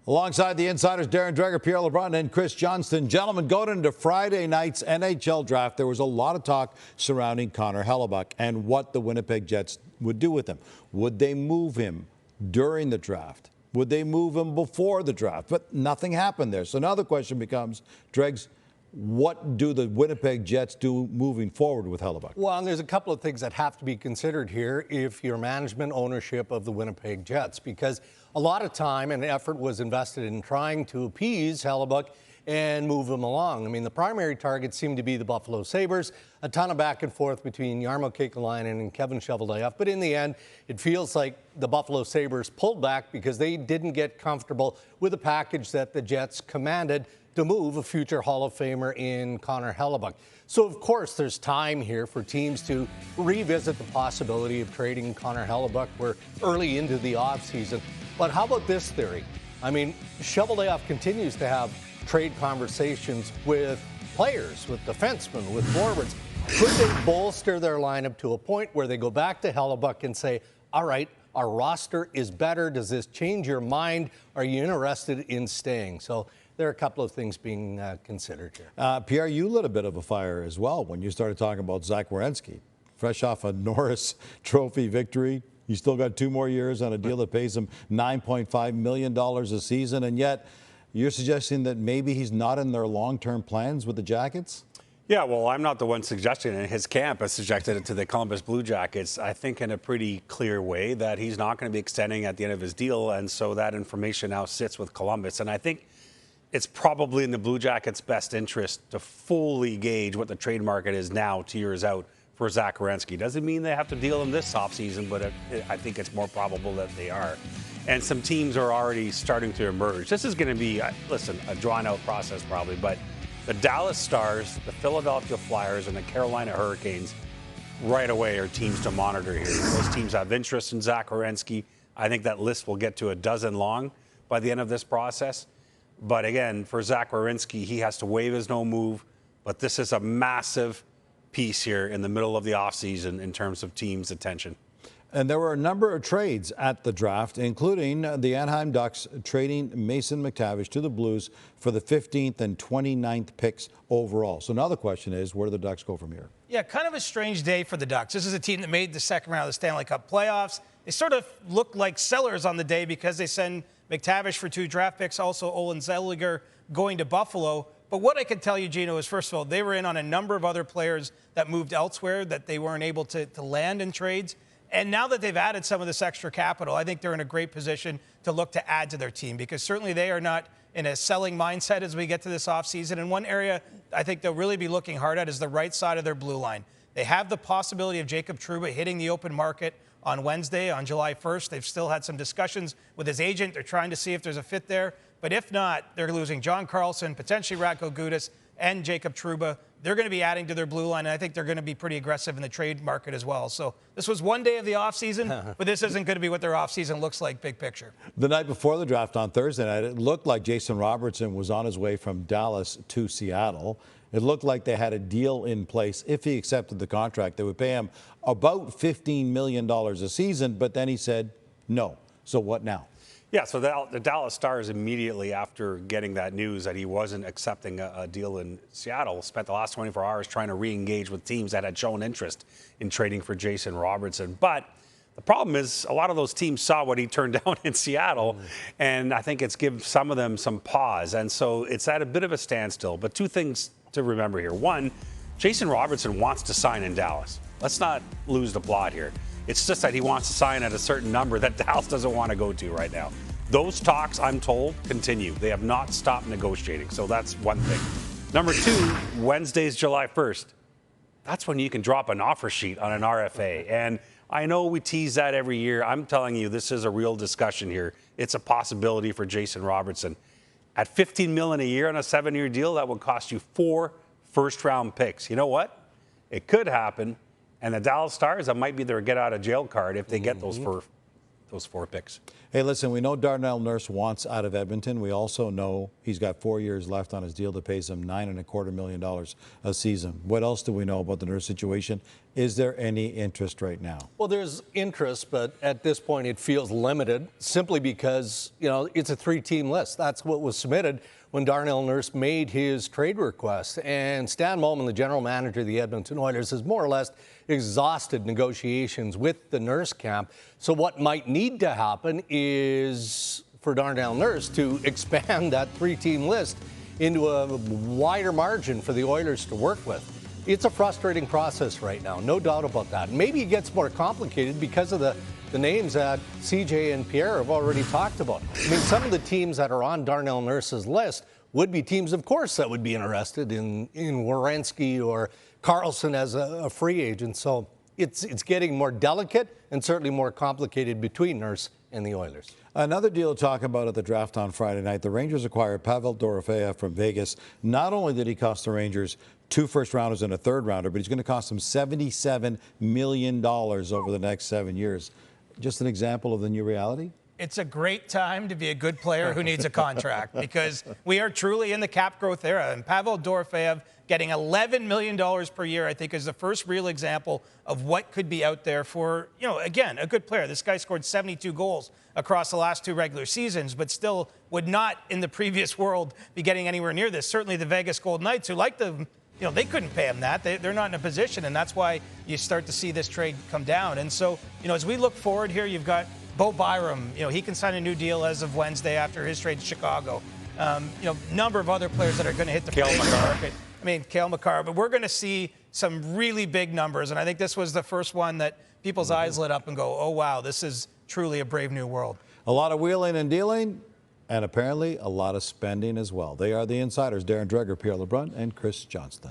Alongside the insiders, Darren, Dreger, Pierre, LeBrun, and Chris Johnston. Gentlemen, going into Friday night's NHL draft, there was a lot of talk surrounding Connor Hellebuyck and what the Winnipeg Jets would do with him. Would they move him during the draft? Would they move him before the draft? But nothing happened there. So now the question becomes, Dregs, what do the Winnipeg Jets do moving forward with Hellebuyck? Well, and there's a couple of things that have to be considered here if you're management ownership of the Winnipeg Jets, because a lot of time and effort was invested in trying to appease Hellebuyck and move him along. I mean, the primary targets seem to be the Buffalo Sabres, a ton of back and forth between Jarmo Kekalainen and Kevin Cheveldayoff. But in the end, it feels like the Buffalo Sabres pulled back because they didn't get comfortable with the package that the Jets commanded to move a future Hall of Famer in Connor Hellebuyck. So, of course, there's time here for teams to revisit the possibility of trading Connor Hellebuyck. We're early into the offseason. But how about this theory? I mean, Cheveldayoff continues to have trade conversations with players, with defensemen, with forwards. Could they bolster their lineup to a point where they go back to Hellebuyck and say, all right, our roster is better. Does this change your mind? Are you interested in staying? So there are a couple of things being considered here. Pierre, you lit a bit of a fire as well when you started talking about Zach Werenski. Fresh off a Norris Trophy victory. He still got 2 more years on a deal that pays him $9.5 million a season, and yet you're suggesting that maybe he's not in their long-term plans with the Jackets? Yeah, well, I'm not the one suggesting it. His camp has suggested it to the Columbus Blue Jackets, I think in a pretty clear way, that he's not going to be extending at the end of his deal, and so that information now sits with Columbus. And I think it's probably in the Blue Jackets' best interest to fully gauge what the trade market is now 2 years out for Zach Werenski. Doesn't mean they have to deal him this offseason, but I think it's more probable that they are. And some teams are already starting to emerge. This is going to be, listen, a drawn-out process probably, but the Dallas Stars, the Philadelphia Flyers, and the Carolina Hurricanes right away are teams to monitor here. Those teams have interest in Zach Werenski. I think that list will get to a dozen long by the end of this process. But again, for Zach Werenski, he has to waive his no move. But this is a massive piece here in the middle of the offseason in terms of teams' attention. And there were a number of trades at the draft, including the Anaheim Ducks trading Mason McTavish to the Blues for the 15th and 29th picks overall. So now the question is, where do the Ducks go from here? Yeah, kind of a strange day for the Ducks. This is a team that made the second round of the Stanley Cup playoffs. They sort of look like sellers on the day because they send McTavish for 2 draft picks, also Olin Zellweger going to Buffalo. But what I can tell you, Gino, is first of all, they were in on a number of other players that moved elsewhere that they weren't able to land in trades. And now that they've added some of this extra capital, I think they're in a great position to look to add to their team, because certainly they are not in a selling mindset as we get to this offseason. And one area I think they'll really be looking hard at is the right side of their blue line. They have the possibility of Jacob Trouba hitting the open market on Wednesday, on July 1st. They've still had some discussions with his agent. They're trying to see if there's a fit there. But if not, they're losing John Carlson, potentially Radko Gudas, and Jacob Trouba. They're going to be adding to their blue line, and I think they're going to be pretty aggressive in the trade market as well. So this was one day of the offseason, but this isn't going to be what their offseason looks like, big picture. The night before the draft on Thursday night, it looked like Jason Robertson was on his way from Dallas to Seattle. It looked like they had a deal in place. If he accepted the contract, they would pay him about $15 million a season, but then he said no. So what now? Yeah, so the Dallas Stars immediately after getting that news that he wasn't accepting a deal in Seattle spent the last 24 hours trying to re-engage with teams that had shown interest in trading for Jason Robertson. But the problem is a lot of those teams saw what he turned down in Seattle, and I think it's given some of them some pause. And so it's at a bit of a standstill. But 2 things to remember here. 1, Jason Robertson wants to sign in Dallas. Let's not lose the plot here. It's just that he wants to sign at a certain number that Dallas doesn't want to go to right now. Those talks, I'm told, continue. They have not stopped negotiating. So that's one thing. Number 2, Wednesday's July 1st. That's when you can drop an offer sheet on an RFA. And I know we tease that every year. I'm telling you, this is a real discussion here. It's a possibility for Jason Robertson. At $15 million a year on a 7-year deal, that would cost you 4 first-round picks. You know what? It could happen. And the Dallas Stars, that might be their get-out-of-jail card if they get those those 4 picks. Hey, listen, we know Darnell Nurse wants out of Edmonton. We also know he's got 4 years left on his deal that pays him $9.25 million a season. What else do we know about the Nurse situation? Is there any interest right now? Well, there's interest, but at this point it feels limited simply because, it's a 3-team list. That's what was submitted when Darnell Nurse made his trade request. And Stan Moman, the general manager of the Edmonton Oilers, has more or less exhausted negotiations with the Nurse camp. So what might need to happen is for Darnell Nurse to expand that 3-team list into a wider margin for the Oilers to work with. It's a frustrating process right now, no doubt about that. Maybe it gets more complicated because of the names that CJ and Pierre have already talked about. I mean, some of the teams that are on Darnell Nurse's list would be teams, of course, that would be interested in Werenski or Carlson as a free agent. So it's getting more delicate and certainly more complicated between Nurse and the Oilers. Another deal to talk about at the draft on Friday night. The Rangers acquired Pavel Dorofeyev from Vegas. Not only did he cost the Rangers 2 first-rounders and a third-rounder, but he's going to cost them $77 million over the next 7 years. Just an example of the new reality? It's a great time to be a good player who needs a contract because we are truly in the cap growth era. And Pavel Dorofeyev getting $11 million per year, I think, is the first real example of what could be out there for, again, a good player. This guy scored 72 goals across the last 2 regular seasons, but still would not in the previous world be getting anywhere near this. Certainly the Vegas Golden Knights, who like them, they couldn't pay him that. They're not in a position, and that's why you start to see this trade come down. And so, as we look forward here, you've got Bo Byram. He can sign a new deal as of Wednesday after his trade to Chicago. Number of other players that are going to hit the free agent market. I mean, Cale Makar, but we're going to see some really big numbers, and I think this was the first one that people's eyes lit up and go, oh, wow, this is truly a brave new world. A lot of wheeling and dealing, and apparently a lot of spending as well. They are the insiders, Darren Dreger, Pierre LeBrun, and Chris Johnston.